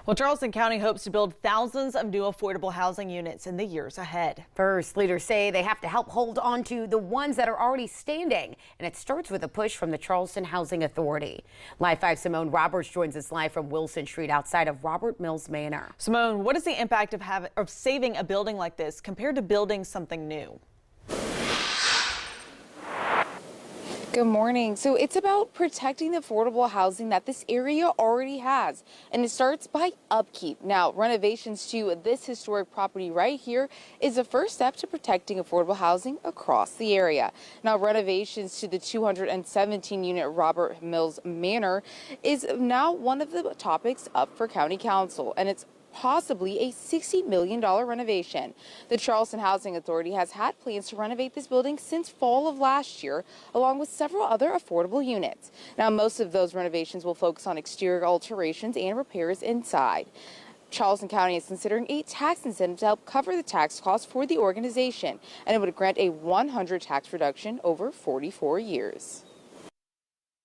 Well, Charleston County hopes to build thousands of new affordable housing units in the years ahead. First, leaders say they have to help hold on to the ones that are already standing, and it starts with a push from the Charleston Housing Authority. Live 5 Simone Roberts joins us live from Wilson Street outside of Robert Mills Manor. Simone, what is the impact of saving a building like this compared to building something new? Good morning. So it's about protecting the affordable housing that this area already has, and it starts by upkeep. Now, renovations to this historic property right here is the first step to protecting affordable housing across the area. Now, renovations to the 217-unit Robert Mills Manor is now one of the topics up for County Council, and it's possibly a $60 million renovation. The Charleston Housing Authority has had plans to renovate this building since fall of last year, along with several other affordable units. Now, most of those renovations will focus on exterior alterations and repairs inside. Charleston County is considering a tax incentive to help cover the tax costs for the organization, and it would grant a 100 tax reduction over 44 years.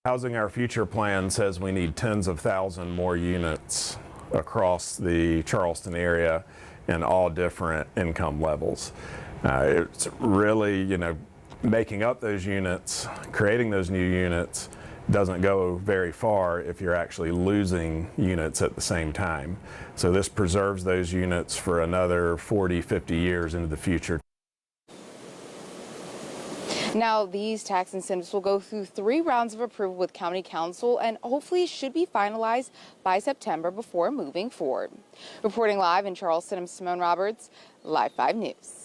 Housing Our Future plan says we need tens of thousands more units across the Charleston area in all different income levels. It's really, making up those units, creating those new units doesn't go very far if you're actually losing units at the same time. So this preserves those units for another 40, 50 years into the future. Now, these tax incentives will go through 3 rounds of approval with County Council and hopefully should be finalized by September before moving forward. Reporting live in Charleston, I'm Simone Roberts, Live 5 News.